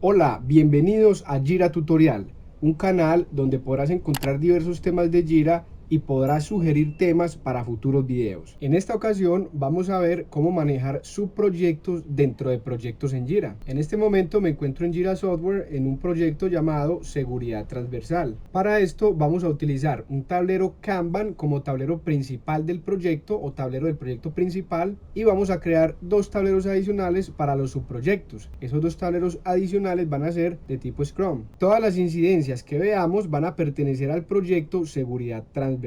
Hola, bienvenidos a Jira Tutorial, un canal donde podrás encontrar diversos temas de Jira y podrás sugerir temas para futuros videos. En esta ocasión vamos a ver cómo manejar subproyectos dentro de proyectos en Jira. En este momento me encuentro en Jira Software en un proyecto llamado Seguridad Transversal. Para esto vamos a utilizar un tablero Kanban como tablero principal del proyecto o tablero del proyecto principal, y vamos a crear dos tableros adicionales para los subproyectos. Esos dos tableros adicionales van a ser de tipo Scrum. Todas las incidencias que veamos van a pertenecer al proyecto Seguridad Transversal.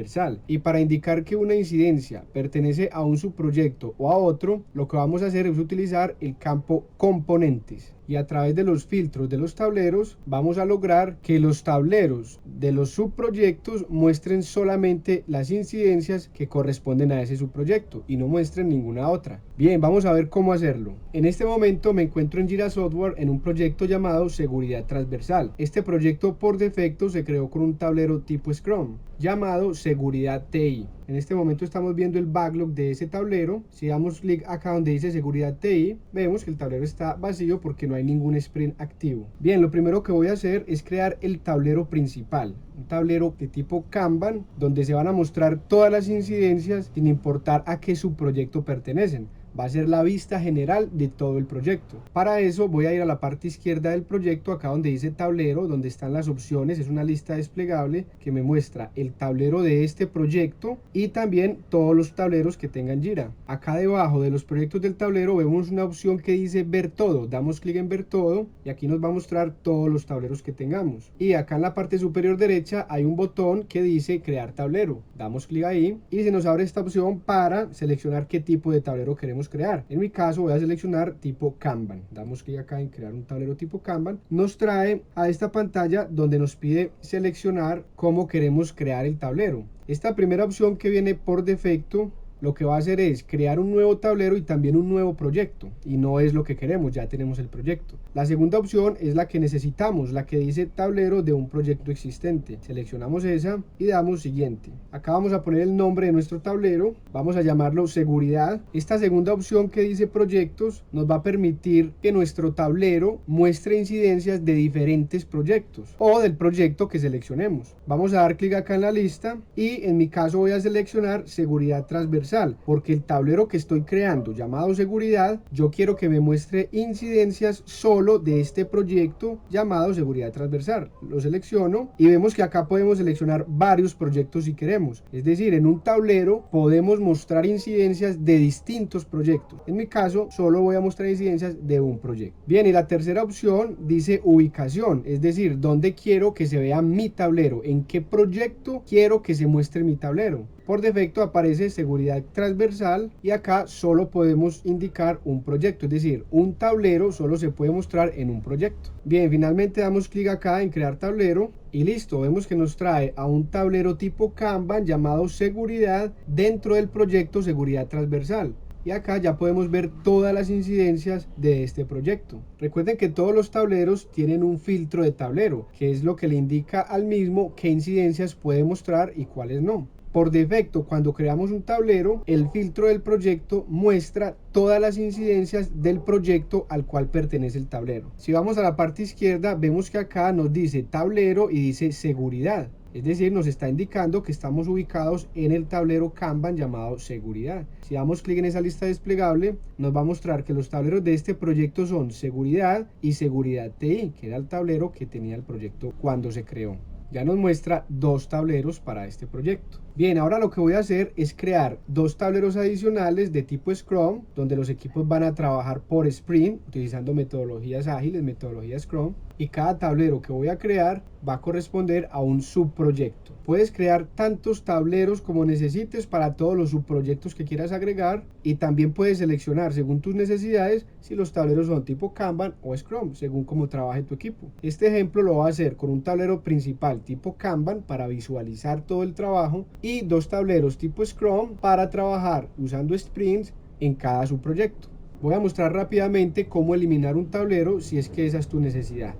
Y para indicar que una incidencia pertenece a un subproyecto o a otro, lo que vamos a hacer es utilizar el campo componentes. Y a través de los filtros de los tableros vamos a lograr que los tableros de los subproyectos muestren solamente las incidencias que corresponden a ese subproyecto y no muestren ninguna otra. Bien, vamos a ver cómo hacerlo. En este momento me encuentro en Jira Software en un proyecto llamado Seguridad Transversal. Este proyecto por defecto se creó con un tablero tipo Scrum llamado Seguridad TI. En este momento estamos viendo el backlog de ese tablero. Si damos clic acá donde dice Seguridad TI, vemos que el tablero está vacío porque no hay ningún sprint activo. Bien, lo primero que voy a hacer es crear el tablero principal, un tablero de tipo Kanban donde se van a mostrar todas las incidencias sin importar a qué subproyecto pertenecen. Va a ser la vista general de todo el proyecto. Para eso voy a ir a la parte izquierda del proyecto, acá donde dice tablero, donde están las opciones. Es una lista desplegable que me muestra el tablero de este proyecto y también todos los tableros que tengan Jira. Acá debajo de los proyectos del tablero vemos una opción que dice ver todo. Damos clic en ver todo y aquí nos va a mostrar todos los tableros que tengamos. Y acá en la parte superior derecha hay un botón que dice crear tablero. Damos clic ahí y se nos abre esta opción para seleccionar qué tipo de tablero queremos crear. En mi caso voy a seleccionar tipo Kanban. Damos clic acá en crear un tablero tipo Kanban. Nos trae a esta pantalla donde nos pide seleccionar cómo queremos crear el tablero. Esta primera opción que viene por defecto lo que va a hacer es crear un nuevo tablero y también un nuevo proyecto, y no es lo que queremos, ya tenemos el proyecto. La segunda opción es la que necesitamos, la que dice tablero de un proyecto existente. Seleccionamos esa y damos siguiente. Acá vamos a poner el nombre de nuestro tablero, vamos a llamarlo seguridad. Esta segunda opción que dice proyectos nos va a permitir que nuestro tablero muestre incidencias de diferentes proyectos o del proyecto que seleccionemos. Vamos a dar clic acá en la lista y en mi caso voy a seleccionar seguridad transversal, porque el tablero que estoy creando llamado seguridad, yo quiero que me muestre incidencias solo de este proyecto llamado seguridad transversal. Lo selecciono y vemos que acá podemos seleccionar varios proyectos si queremos. Es decir, en un tablero podemos mostrar incidencias de distintos proyectos. En mi caso, solo voy a mostrar incidencias de un proyecto. Bien, y la tercera opción dice ubicación, es decir, dónde quiero que se vea mi tablero, en qué proyecto quiero que se muestre mi tablero. Por defecto aparece seguridad transversal y acá solo podemos indicar un proyecto, es decir, un tablero solo se puede mostrar en un proyecto. Bien, finalmente damos clic acá en crear tablero y listo, vemos que nos trae a un tablero tipo Kanban llamado seguridad dentro del proyecto seguridad transversal. Y acá ya podemos ver todas las incidencias de este proyecto. Recuerden que todos los tableros tienen un filtro de tablero, que es lo que le indica al mismo qué incidencias puede mostrar y cuáles no. Por defecto, cuando creamos un tablero, el filtro del proyecto muestra todas las incidencias del proyecto al cual pertenece el tablero. Si vamos a la parte izquierda, vemos que acá nos dice tablero y dice seguridad. Es decir, nos está indicando que estamos ubicados en el tablero Kanban llamado seguridad. Si damos clic en esa lista desplegable, nos va a mostrar que los tableros de este proyecto son seguridad y seguridad TI, que era el tablero que tenía el proyecto cuando se creó. Ya nos muestra dos tableros para este proyecto. Bien, ahora lo que voy a hacer es crear dos tableros adicionales de tipo Scrum, donde los equipos van a trabajar por sprint, utilizando metodologías ágiles, metodología Scrum, y cada tablero que voy a crear va a corresponder a un subproyecto. Puedes crear tantos tableros como necesites para todos los subproyectos que quieras agregar, y también puedes seleccionar según tus necesidades si los tableros son tipo Kanban o Scrum, según cómo trabaje tu equipo. Este ejemplo lo voy a hacer con un tablero principal tipo Kanban para visualizar todo el trabajo y dos tableros tipo Scrum para trabajar usando sprints en cada subproyecto. Voy a mostrar rápidamente cómo eliminar un tablero si es que esa es tu necesidad.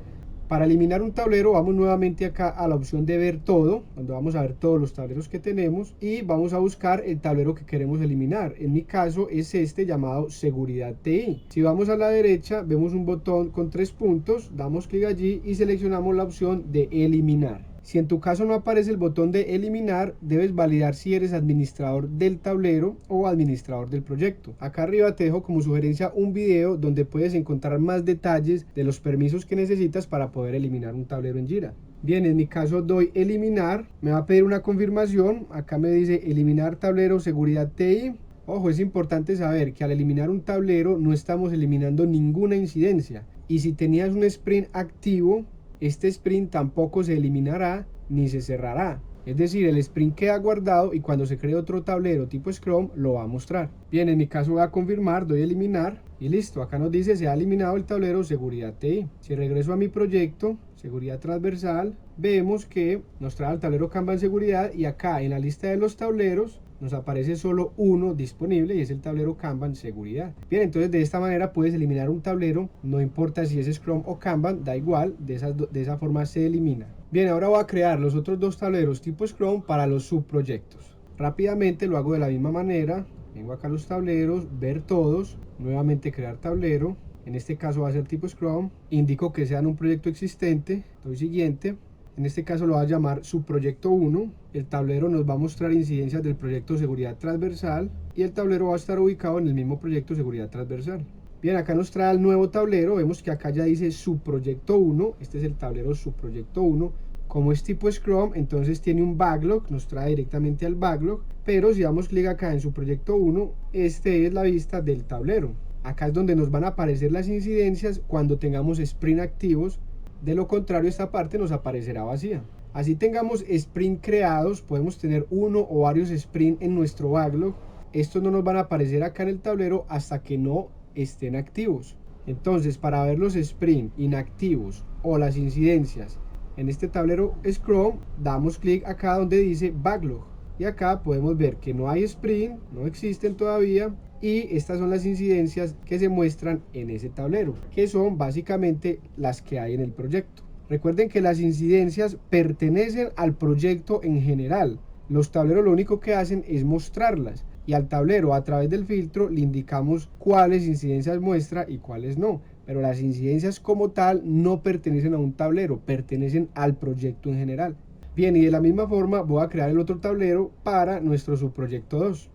Para eliminar un tablero vamos nuevamente acá a la opción de ver todo, donde vamos a ver todos los tableros que tenemos y vamos a buscar el tablero que queremos eliminar. En mi caso es este llamado Seguridad TI. Si vamos a la derecha vemos un botón con 3 puntos, damos clic allí y seleccionamos la opción de eliminar. Si en tu caso no aparece el botón de eliminar, debes validar si eres administrador del tablero o administrador del proyecto. Acá arriba te dejo como sugerencia un video donde puedes encontrar más detalles de los permisos que necesitas para poder eliminar un tablero en Jira. Bien, en mi caso doy eliminar, me va a pedir una confirmación, acá me dice eliminar tablero seguridad TI. Ojo, es importante saber que al eliminar un tablero no estamos eliminando ninguna incidencia, y si tenías un sprint activo, este sprint tampoco se eliminará ni se cerrará. Es decir, el sprint queda guardado y cuando se cree otro tablero tipo Scrum lo va a mostrar. Bien, en mi caso voy a confirmar, doy eliminar y listo. Acá nos dice se ha eliminado el tablero seguridad TI. Si regreso a mi proyecto, seguridad transversal, vemos que nos trae el tablero Kanban seguridad y acá en la lista de los tableros nos aparece solo uno disponible y es el tablero Kanban seguridad. Bien, entonces de esta manera puedes eliminar un tablero, no importa si es Scrum o Kanban, da igual, de esa forma se elimina. Bien, ahora voy a crear los otros dos tableros tipo Scrum para los subproyectos. Rápidamente lo hago de la misma manera, vengo acá a los tableros, ver todos, nuevamente crear tablero, en este caso va a ser tipo Scrum, indico que sean un proyecto existente, doy siguiente. En este caso lo va a llamar subproyecto 1, el tablero nos va a mostrar incidencias del proyecto seguridad transversal y el tablero va a estar ubicado en el mismo proyecto seguridad transversal. Bien, acá nos trae el nuevo tablero, vemos que acá ya dice subproyecto 1, este es el tablero subproyecto 1, como es tipo Scrum, entonces tiene un backlog, nos trae directamente al backlog, pero si damos clic acá en subproyecto 1, este es la vista del tablero. Acá es donde nos van a aparecer las incidencias cuando tengamos sprint activos. De lo contrario, esta parte nos aparecerá vacía. Así tengamos sprint creados, podemos tener uno o varios sprint en nuestro backlog. Estos no nos van a aparecer acá en el tablero hasta que no estén activos. Entonces, para ver los sprint inactivos o las incidencias en este tablero Scrum, damos clic acá donde dice backlog. Y acá podemos ver que no hay sprint, no existen todavía. Y estas son las incidencias que se muestran en ese tablero, que son básicamente las que hay en el proyecto. Recuerden que las incidencias pertenecen al proyecto en general. Los tableros lo único que hacen es mostrarlas. Y al tablero a través del filtro le indicamos cuáles incidencias muestra y cuáles no. Pero las incidencias como tal no pertenecen a un tablero, pertenecen al proyecto en general. Bien, y de la misma forma voy a crear el otro tablero para nuestro subproyecto 2.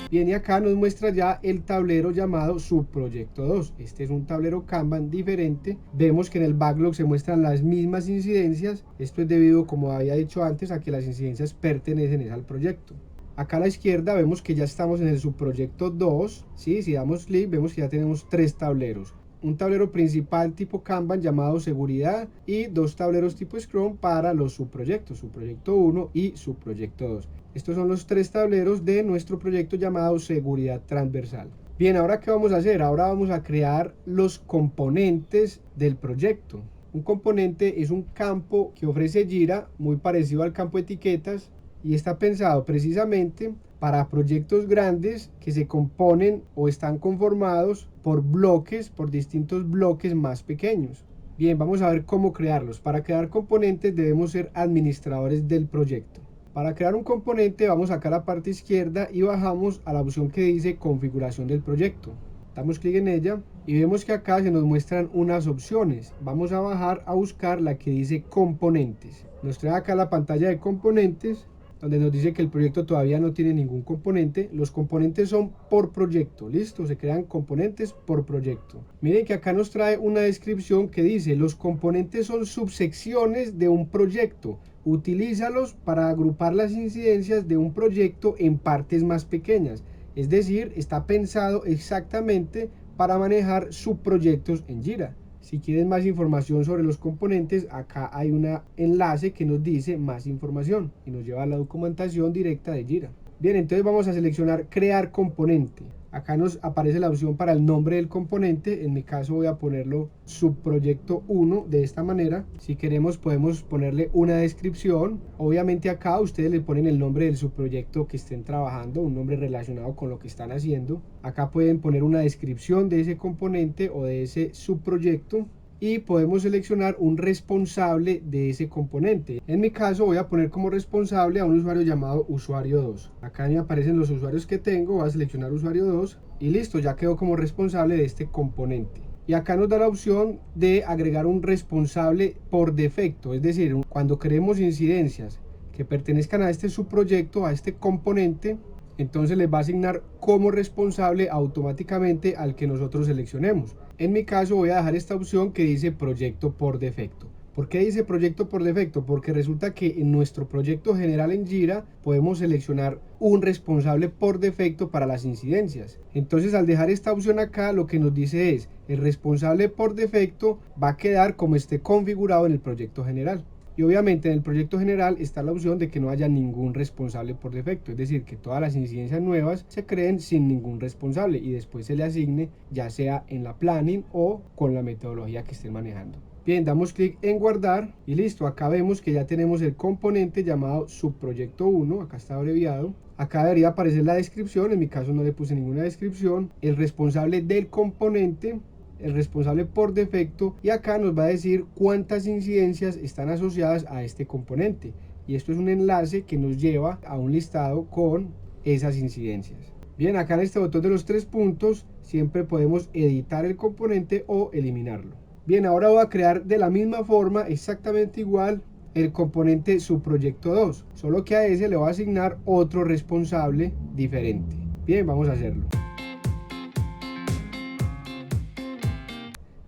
Bien, y acá nos muestra ya el tablero llamado subproyecto 2. Este es un tablero Kanban diferente. Vemos que en el backlog se muestran las mismas incidencias. Esto es debido, como había dicho antes, a que las incidencias pertenecen al proyecto. Acá a la izquierda vemos que ya estamos en el subproyecto 2. ¿Sí? Si damos clic vemos que ya tenemos 3 tableros. Un tablero principal tipo Kanban llamado seguridad y 2 tableros tipo Scrum para los subproyectos, subproyecto 1 y subproyecto 2. Estos son los 3 tableros de nuestro proyecto llamado seguridad transversal. Bien, ahora ¿qué vamos a hacer? Ahora vamos a crear los componentes del proyecto. Un componente es un campo que ofrece Jira muy parecido al campo etiquetas y está pensado precisamente para proyectos grandes que se componen o están conformados por bloques, por distintos bloques más pequeños. Bien, vamos a ver cómo crearlos. Para crear componentes debemos ser administradores del proyecto. Para crear un componente vamos acá a la parte izquierda y bajamos a la opción que dice configuración del proyecto. Damos clic en ella y vemos que acá se nos muestran unas opciones. Vamos a bajar a buscar la que dice componentes. Nos trae acá la pantalla de componentes, donde nos dice que el proyecto todavía no tiene ningún componente. Los componentes son por proyecto, listo, se crean componentes por proyecto. Miren que acá nos trae una descripción que dice: los componentes son subsecciones de un proyecto, utilízalos para agrupar las incidencias de un proyecto en partes más pequeñas. Es decir, está pensado exactamente para manejar subproyectos en Jira. Si quieren más información sobre los componentes, acá hay un enlace que nos dice más información y nos lleva a la documentación directa de Jira. Bien, entonces vamos a seleccionar crear componente. Acá nos aparece la opción para el nombre del componente. En mi caso voy a ponerlo subproyecto 1 de esta manera. Si queremos podemos ponerle una descripción. Obviamente acá ustedes le ponen el nombre del subproyecto que estén trabajando, un nombre relacionado con lo que están haciendo. Acá pueden poner una descripción de ese componente o de ese subproyecto. Y podemos seleccionar un responsable de ese componente. En mi caso voy a poner como responsable a un usuario llamado usuario 2. Acá me aparecen los usuarios que tengo, voy a seleccionar usuario 2 y listo, ya quedó como responsable de este componente. Y acá nos da la opción de agregar un responsable por defecto, es decir, cuando creemos incidencias que pertenezcan a este subproyecto, a este componente, entonces les va a asignar como responsable automáticamente al que nosotros seleccionemos. En mi caso voy a dejar esta opción que dice proyecto por defecto. ¿Por qué dice proyecto por defecto? Porque resulta que en nuestro proyecto general en Jira podemos seleccionar un responsable por defecto para las incidencias. Entonces al dejar esta opción acá lo que nos dice es el responsable por defecto va a quedar como esté configurado en el proyecto general. Y obviamente en el proyecto general está la opción de que no haya ningún responsable por defecto, es decir, que todas las incidencias nuevas se creen sin ningún responsable y después se le asigne ya sea en la planning o con la metodología que estén manejando. Bien, damos clic en guardar y listo, acá vemos que ya tenemos el componente llamado subproyecto 1, acá está abreviado. Acá debería aparecer la descripción, en mi caso no le puse ninguna descripción, el responsable del componente, el responsable por defecto y acá nos va a decir cuántas incidencias están asociadas a este componente y esto es un enlace que nos lleva a un listado con esas incidencias. Bien, acá en este botón de los 3 puntos siempre podemos editar el componente o eliminarlo. Bien, ahora voy a crear de la misma forma exactamente igual el componente subproyecto 2, solo que a ese le voy a asignar otro responsable diferente. Bien, vamos a hacerlo.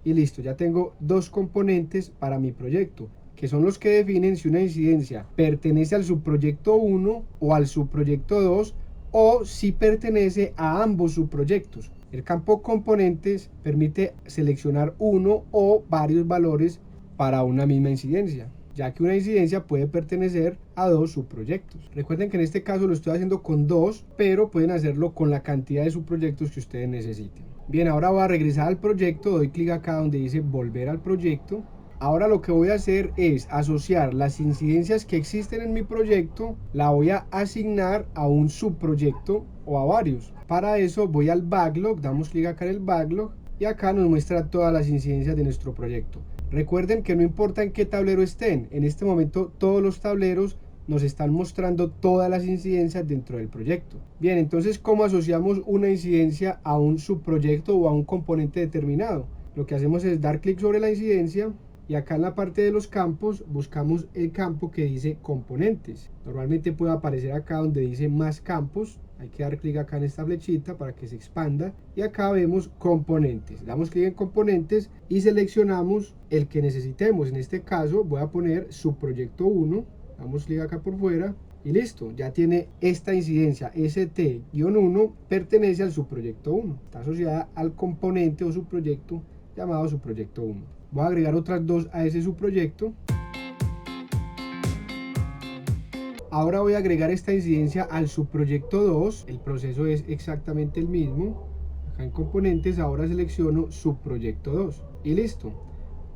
Y listo, ya tengo dos componentes para mi proyecto, que son los que definen si una incidencia pertenece al subproyecto 1 o al subproyecto 2 o si pertenece a ambos subproyectos. El campo componentes permite seleccionar uno o varios valores para una misma incidencia, ya que una incidencia puede pertenecer a dos subproyectos. Recuerden que en este caso lo estoy haciendo con dos, pero pueden hacerlo con la cantidad de subproyectos que ustedes necesiten. Bien, ahora voy a regresar al proyecto, doy clic acá donde dice volver al proyecto. Ahora lo que voy a hacer es asociar las incidencias que existen en mi proyecto, la voy a asignar a un subproyecto o a varios. Para eso voy al backlog, damos clic acá en el backlog y acá nos muestra todas las incidencias de nuestro proyecto. Recuerden que no importa en qué tablero estén, en este momento todos los tableros nos están mostrando todas las incidencias dentro del proyecto. Bien, entonces, ¿cómo asociamos una incidencia a un subproyecto o a un componente determinado? Lo que hacemos es dar clic sobre la incidencia y acá en la parte de los campos buscamos el campo que dice componentes. Normalmente puede aparecer acá donde dice más campos. Hay que dar clic acá en esta flechita para que se expanda y acá vemos componentes. Damos clic en componentes y seleccionamos el que necesitemos. En este caso voy a poner subproyecto 1. Damos clic acá por fuera y listo, ya tiene esta incidencia ST-1 pertenece al subproyecto 1, está asociada al componente o subproyecto llamado subproyecto 1. Voy a agregar otras dos a ese subproyecto. Ahora voy a agregar esta incidencia al subproyecto 2, el proceso es exactamente el mismo. Acá en componentes ahora selecciono subproyecto 2 y listo.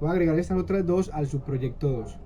Voy a agregar estas otras dos al subproyecto 2.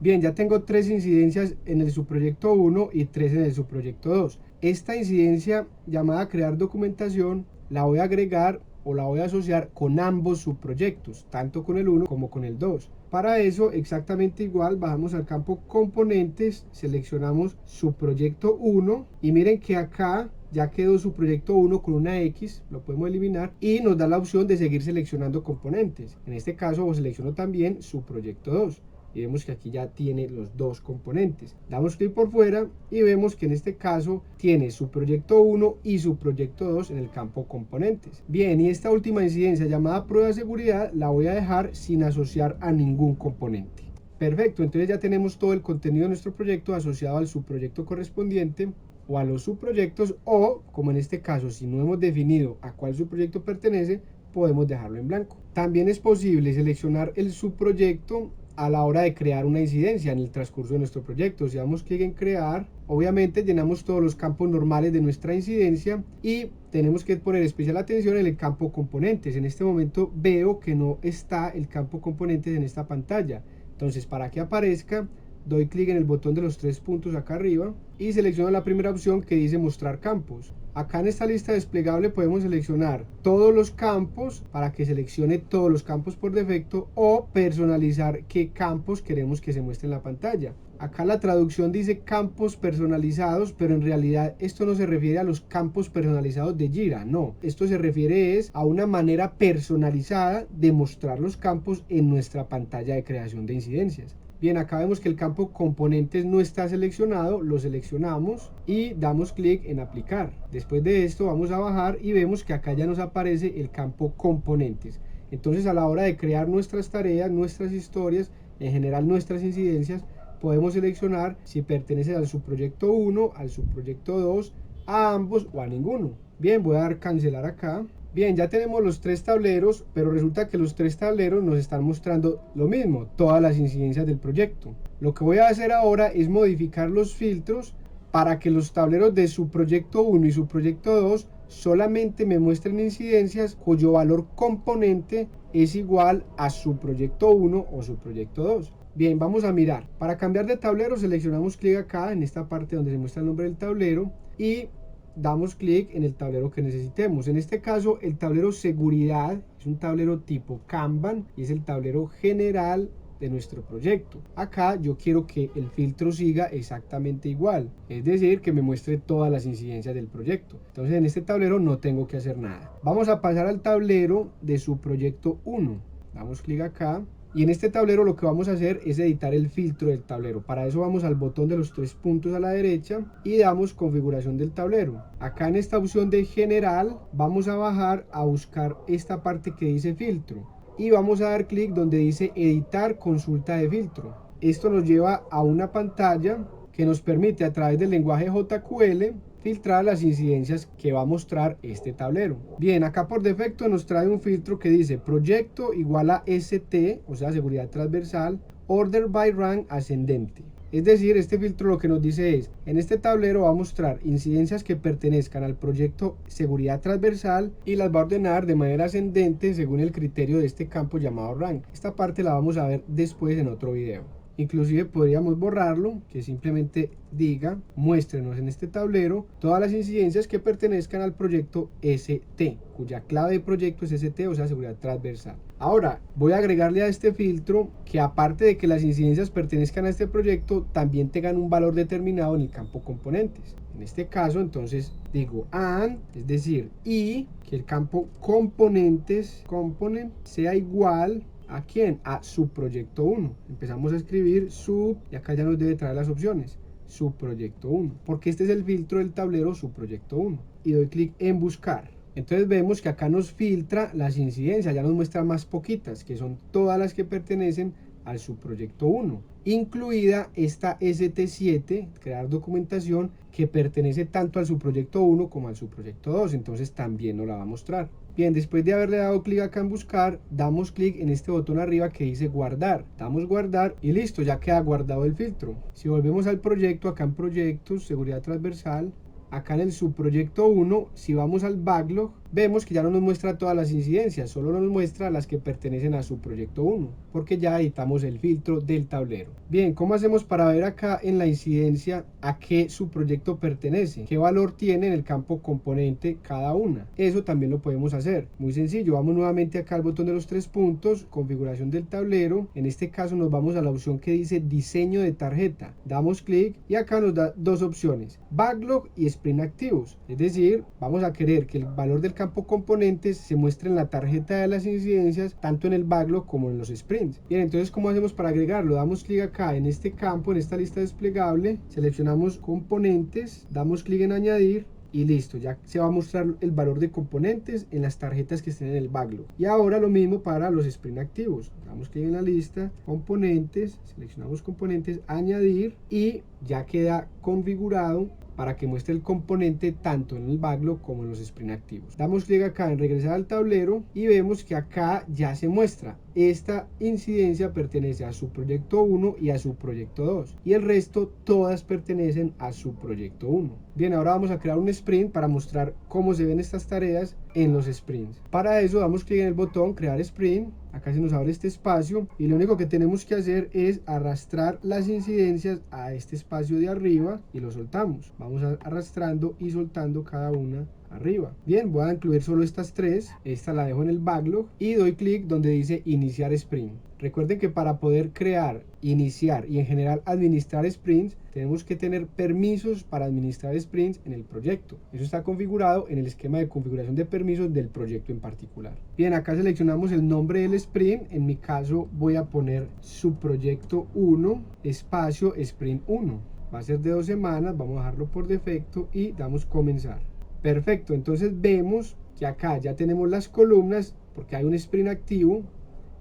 Bien, ya tengo 3 incidencias en el subproyecto 1 y 3 en el subproyecto 2. Esta incidencia llamada crear documentación la voy a agregar o la voy a asociar con ambos subproyectos, tanto con el 1 como con el 2. Para eso exactamente igual, bajamos al campo componentes, seleccionamos subproyecto 1 y miren que acá ya quedó subproyecto 1 con una X, lo podemos eliminar y nos da la opción de seguir seleccionando componentes. En este caso selecciono también subproyecto 2. Y vemos que aquí ya tiene los dos componentes. Damos clic por fuera y vemos que en este caso tiene subproyecto 1 y subproyecto 2 en el campo componentes. Bien, y esta última incidencia llamada prueba de seguridad la voy a dejar sin asociar a ningún componente. Perfecto, entonces ya tenemos todo el contenido de nuestro proyecto asociado al subproyecto correspondiente o a los subproyectos o, como en este caso, si no hemos definido a cuál subproyecto pertenece, podemos dejarlo en blanco. También es posible seleccionar el subproyecto a la hora de crear una incidencia en el transcurso de nuestro proyecto. Si damos clic en crear, obviamente llenamos todos los campos normales de nuestra incidencia y tenemos que poner especial atención en el campo componentes. En este momento veo que no está el campo componentes en esta pantalla. Entonces, para que aparezca, doy clic en el botón de los 3 puntos acá arriba y selecciono la primera opción que dice mostrar campos. Acá en esta lista desplegable podemos seleccionar todos los campos para que seleccione todos los campos por defecto o personalizar qué campos queremos que se muestre en la pantalla. Acá la traducción dice campos personalizados, pero en realidad esto no se refiere a los campos personalizados de Jira, no. Esto se refiere a una manera personalizada de mostrar los campos en nuestra pantalla de creación de incidencias. Bien, acá vemos que el campo componentes no está seleccionado, lo seleccionamos y damos clic en aplicar. Después de esto vamos a bajar y vemos que acá ya nos aparece el campo componentes. Entonces, a la hora de crear nuestras tareas, nuestras historias, en general nuestras incidencias, podemos seleccionar si pertenece al subproyecto 1, al subproyecto 2, a ambos o a ninguno. Bien, voy a dar cancelar acá. Bien, ya tenemos los 3 tableros, pero resulta que los 3 tableros nos están mostrando lo mismo, todas las incidencias del proyecto. Lo que voy a hacer ahora es modificar los filtros para que los tableros de subproyecto 1 y subproyecto 2 solamente me muestren incidencias cuyo valor componente es igual a subproyecto 1 o subproyecto 2. Bien, vamos a mirar. Para cambiar de tablero seleccionamos clic acá en esta parte donde se muestra el nombre del tablero y damos clic en el tablero que necesitemos. En este caso el tablero seguridad es un tablero tipo Kanban y es el tablero general de nuestro proyecto. Acá yo quiero que el filtro siga exactamente igual, es decir, que me muestre todas las incidencias del proyecto. Entonces en este tablero no tengo que hacer nada. Vamos a pasar al tablero de subproyecto 1. Damos clic acá. Y en este tablero lo que vamos a hacer es editar el filtro del tablero. Para eso vamos al botón de los 3 puntos a la derecha y damos configuración del tablero. Acá en esta opción de general vamos a bajar a buscar esta parte que dice filtro. Y vamos a dar clic donde dice editar consulta de filtro. Esto nos lleva a una pantalla que nos permite a través del lenguaje JQL filtrar las incidencias que va a mostrar este tablero. Bien, acá por defecto nos trae un filtro que dice proyecto igual a ST, o sea, seguridad transversal, order by rank ascendente. Es decir, este filtro lo que nos dice es, en este tablero va a mostrar incidencias que pertenezcan al proyecto seguridad transversal y las va a ordenar de manera ascendente según el criterio de este campo llamado rank. Esta parte la vamos a ver después en otro video. Inclusive podríamos borrarlo, que simplemente diga, muéstrenos en este tablero todas las incidencias que pertenezcan al proyecto ST, cuya clave de proyecto es ST, o sea, seguridad transversal. Ahora, voy a agregarle a este filtro que aparte de que las incidencias pertenezcan a este proyecto, también tengan un valor determinado en el campo componentes. En este caso, entonces, digo AND, es decir, y que el campo componentes, component, sea igual ¿a quién? A subproyecto 1. Empezamos a escribir sub y acá ya nos debe traer las opciones. Subproyecto 1. Porque este es el filtro del tablero subproyecto 1. Y doy clic en buscar. Entonces vemos que acá nos filtra las incidencias, ya nos muestra más poquitas, que son todas las que pertenecen al subproyecto 1, incluida esta ST7, crear documentación, que pertenece tanto al subproyecto 1 como al subproyecto 2, entonces también nos la va a mostrar. Bien, después de haberle dado clic acá en buscar, damos clic en este botón arriba que dice guardar. Damos guardar y listo, ya queda guardado el filtro. Si volvemos al proyecto, acá en proyectos, seguridad transversal, acá en el subproyecto 1, si vamos al backlog, vemos que ya no nos muestra todas las incidencias, solo nos muestra las que pertenecen a subproyecto 1, porque ya editamos el filtro del tablero. Bien, ¿cómo hacemos para ver acá en la incidencia a qué subproyecto pertenece? ¿Qué valor tiene en el campo componente cada una? Eso también lo podemos hacer. Muy sencillo, vamos nuevamente acá al botón de los 3 puntos, configuración del tablero. En este caso nos vamos a la opción que dice diseño de tarjeta. Damos clic y acá nos da dos opciones, backlog y sprint activos. Es decir, vamos a querer que el valor del campo componentes se muestre en la tarjeta de las incidencias, tanto en el backlog como en los sprints. Bien, entonces, ¿cómo hacemos para agregarlo? Damos clic acá en este campo, en esta lista desplegable, seleccionamos componentes, damos clic en añadir y listo, ya se va a mostrar el valor de componentes en las tarjetas que estén en el backlog. Y ahora lo mismo para los sprint activos. Damos clic en la lista, componentes, seleccionamos componentes, añadir y ya queda configurado para que muestre el componente tanto en el backlog como en los sprint activos. Damos clic acá en regresar al tablero y vemos que acá ya se muestra esta incidencia pertenece a su proyecto 1 y a su proyecto 2, y el resto todas pertenecen a su proyecto 1. Bien, ahora vamos a crear un sprint para mostrar cómo se ven estas tareas en los sprints. Para eso damos clic en el botón crear sprint. Acá se nos abre este espacio y lo único que tenemos que hacer es arrastrar las incidencias a este espacio de arriba y lo soltamos. Vamos arrastrando y soltando cada una arriba. Bien, voy a incluir solo estas tres. Esta la dejo en el backlog y doy clic donde dice iniciar sprint. Recuerden que para poder crear, iniciar y en general administrar sprints, tenemos que tener permisos para administrar sprints en el proyecto. Eso está configurado en el esquema de configuración de permisos del proyecto en particular. Bien, acá seleccionamos el nombre del sprint. En mi caso voy a poner subproyecto 1, espacio sprint 1. Va a ser de 2 semanas, vamos a dejarlo por defecto y damos comenzar. Perfecto, entonces vemos que acá ya tenemos las columnas porque hay un sprint activo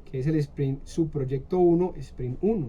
que es el sprint subproyecto 1, sprint 1.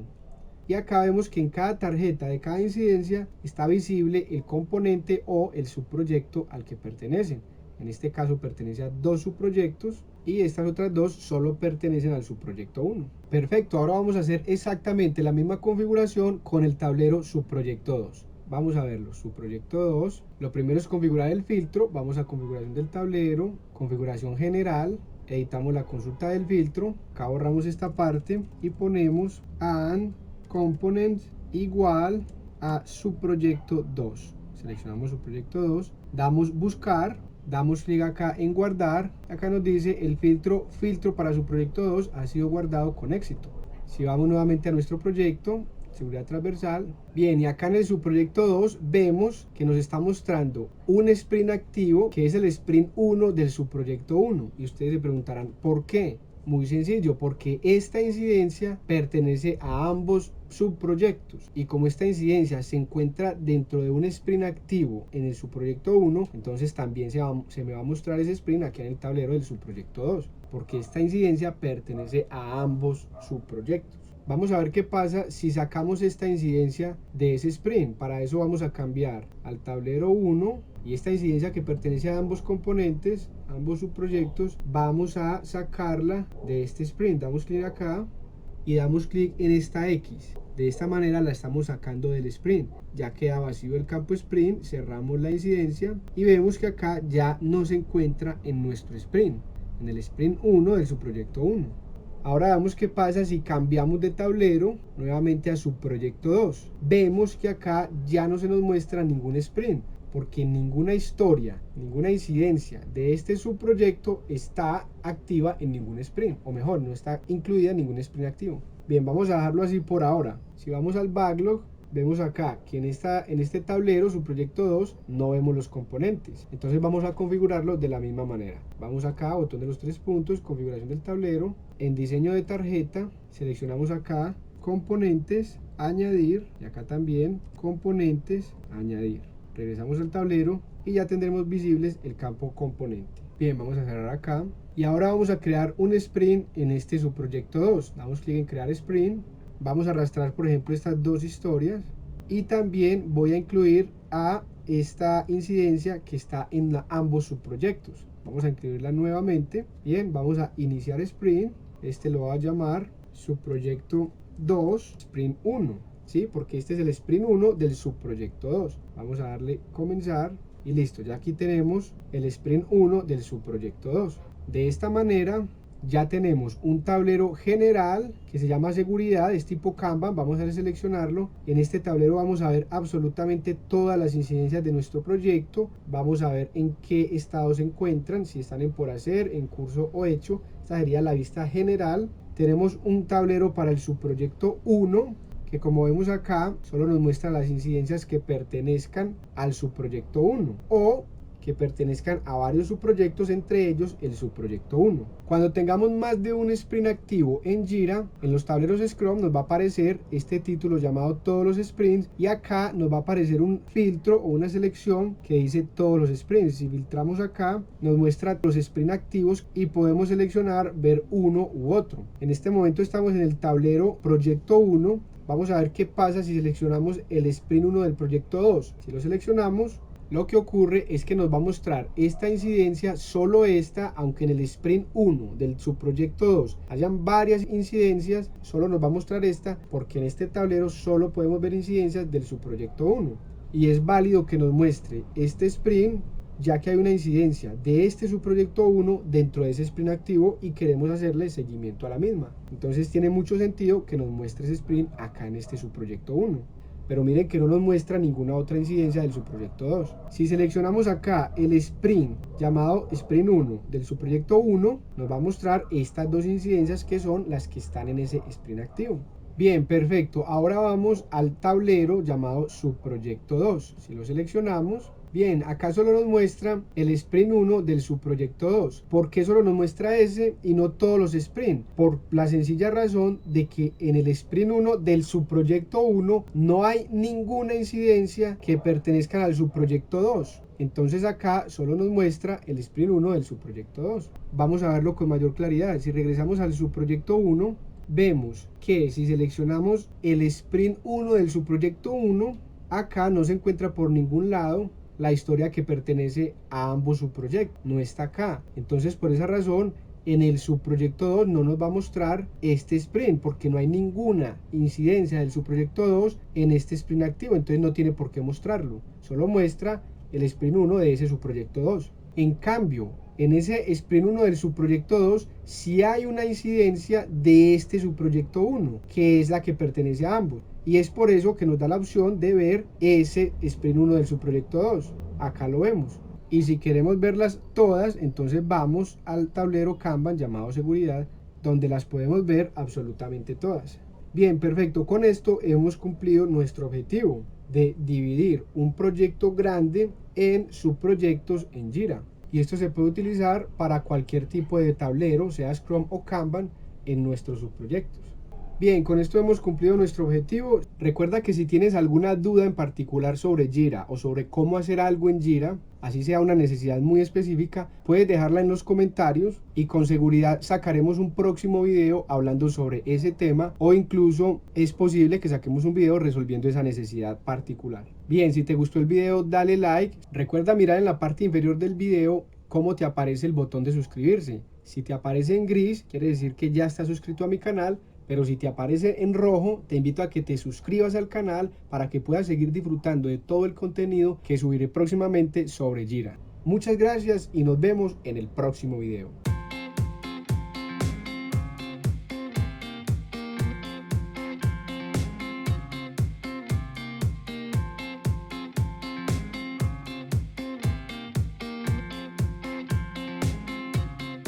Y acá vemos que en cada tarjeta de cada incidencia está visible el componente o el subproyecto al que pertenecen. En este caso pertenece a 2 subproyectos y estas otras 2 solo pertenecen al subproyecto 1. Perfecto, ahora vamos a hacer exactamente la misma configuración con el tablero subproyecto 2. Vamos a verlo, subproyecto 2. Lo primero es configurar el filtro. Vamos a configuración del tablero, configuración general. Editamos la consulta del filtro. Acá borramos esta parte y ponemos and component igual a subproyecto 2. Seleccionamos subproyecto 2. Damos buscar. Damos clic acá en guardar. Acá nos dice el filtro para subproyecto 2 ha sido guardado con éxito. Si vamos nuevamente a nuestro proyecto, seguridad transversal. Bien, y acá en el subproyecto 2 vemos que nos está mostrando un sprint activo que es el sprint 1 del subproyecto 1. Y ustedes se preguntarán, ¿por qué? Muy sencillo, porque esta incidencia pertenece a ambos subproyectos y como esta incidencia se encuentra dentro de un sprint activo en el subproyecto 1, entonces también se me va a mostrar ese sprint aquí en el tablero del subproyecto 2, porque esta incidencia pertenece a ambos subproyectos. Vamos a ver qué pasa si sacamos esta incidencia de ese sprint. Para eso vamos a cambiar al tablero 1 y esta incidencia que pertenece a ambos componentes, ambos subproyectos, vamos a sacarla de este sprint. Damos clic acá y damos clic en esta X. De esta manera la estamos sacando del sprint. Ya queda vacío el campo sprint, cerramos la incidencia y vemos que acá ya no se encuentra en nuestro sprint, en el sprint 1 del subproyecto 1. Ahora veamos qué pasa si cambiamos de tablero nuevamente a subproyecto 2. Vemos que acá ya no se nos muestra ningún sprint, porque ninguna historia, ninguna incidencia de este subproyecto está activa en ningún sprint, o mejor, no está incluida en ningún sprint activo. Bien, vamos a dejarlo así por ahora. Si vamos al backlog, vemos acá que en este tablero, subproyecto 2, no vemos los componentes. Entonces vamos a configurarlo de la misma manera. Vamos acá, botón de los 3 puntos, configuración del tablero. En diseño de tarjeta, seleccionamos acá, componentes, añadir, y acá también, componentes, añadir. Regresamos al tablero y ya tendremos visibles el campo componente. Bien, vamos a cerrar acá. Y ahora vamos a crear un sprint en este subproyecto 2. Damos clic en crear sprint. Vamos a arrastrar, por ejemplo, estas 2 historias. Y también voy a incluir a esta incidencia que está en ambos subproyectos. Vamos a incluirla nuevamente. Bien, vamos a iniciar sprint. Este lo voy a llamar subproyecto 2, sprint 1. ¿Sí? Porque este es el sprint 1 del subproyecto 2. Vamos a darle comenzar y listo. Ya aquí tenemos el sprint 1 del subproyecto 2. De esta manera ya tenemos un tablero general que se llama seguridad, es tipo Kanban. Vamos a seleccionarlo. En este tablero vamos a ver absolutamente todas las incidencias de nuestro proyecto. Vamos a ver en qué estado se encuentran, si están en por hacer, en curso o hecho. Esta sería la vista general. Tenemos un tablero para el subproyecto 1 que, como vemos acá, solo nos muestra las incidencias que pertenezcan al subproyecto 1 o que pertenezcan a varios subproyectos, entre ellos el subproyecto 1. Cuando tengamos más de un sprint activo en Jira, en los tableros Scrum nos va a aparecer este título llamado todos los sprints y acá nos va a aparecer un filtro o una selección que dice todos los sprints. Si filtramos acá, nos muestra los sprints activos y podemos seleccionar ver uno u otro. En este momento estamos en el tablero proyecto 1. Vamos a ver qué pasa si seleccionamos el sprint 1 del proyecto 2. Si lo seleccionamos, Lo que ocurre es que nos va a mostrar esta incidencia, solo esta, aunque en el sprint 1 del subproyecto 2 hayan varias incidencias, solo nos va a mostrar esta porque en este tablero solo podemos ver incidencias del subproyecto 1. Y es válido que nos muestre este sprint, ya que hay una incidencia de este subproyecto 1 dentro de ese sprint activo y queremos hacerle seguimiento a la misma. Entonces tiene mucho sentido que nos muestre ese sprint acá en este subproyecto 1. Pero miren que no nos muestra ninguna otra incidencia del subproyecto 2. Si seleccionamos acá el sprint llamado sprint 1 del subproyecto 1, nos va a mostrar estas dos incidencias que son las que están en ese sprint activo. Bien, perfecto. Ahora vamos al tablero llamado subproyecto 2. Si lo seleccionamos, bien, acá solo nos muestra el sprint 1 del subproyecto 2. ¿Por qué solo nos muestra ese y no todos los sprints? Por la sencilla razón de que en el sprint 1 del subproyecto 1 no hay ninguna incidencia que pertenezcan al subproyecto 2. Entonces acá solo nos muestra el sprint 1 del subproyecto 2. Vamos a verlo con mayor claridad. Si regresamos al subproyecto 1, vemos que si seleccionamos el sprint 1 del subproyecto 1, acá no se encuentra por ningún lado la historia que pertenece a ambos subproyectos, no está acá. Entonces por esa razón en el subproyecto 2 no nos va a mostrar este sprint porque no hay ninguna incidencia del subproyecto 2 en este sprint activo, entonces no tiene por qué mostrarlo, solo muestra el sprint 1 de ese subproyecto 2. En cambio, en ese sprint 1 del subproyecto 2 sí hay una incidencia de este subproyecto 1, que es la que pertenece a ambos. Y es por eso que nos da la opción de ver ese sprint 1 del subproyecto 2. Acá lo vemos. Y si queremos verlas todas, entonces vamos al tablero Kanban llamado seguridad, donde las podemos ver absolutamente todas. Bien, perfecto. Con esto hemos cumplido nuestro objetivo de dividir un proyecto grande en subproyectos en Jira. Y esto se puede utilizar para cualquier tipo de tablero, sea Scrum o Kanban, en nuestros subproyectos. Bien, con esto hemos cumplido nuestro objetivo. Recuerda que si tienes alguna duda en particular sobre Jira o sobre cómo hacer algo en Jira, así sea una necesidad muy específica, puedes dejarla en los comentarios y con seguridad sacaremos un próximo video hablando sobre ese tema, o incluso es posible que saquemos un video resolviendo esa necesidad particular. Bien, si te gustó el video, dale like. Recuerda mirar en la parte inferior del video cómo te aparece el botón de suscribirse. Si te aparece en gris, quiere decir que ya estás suscrito a mi canal. Pero si te aparece en rojo, te invito a que te suscribas al canal para que puedas seguir disfrutando de todo el contenido que subiré próximamente sobre Jira. Muchas gracias y nos vemos en el próximo video.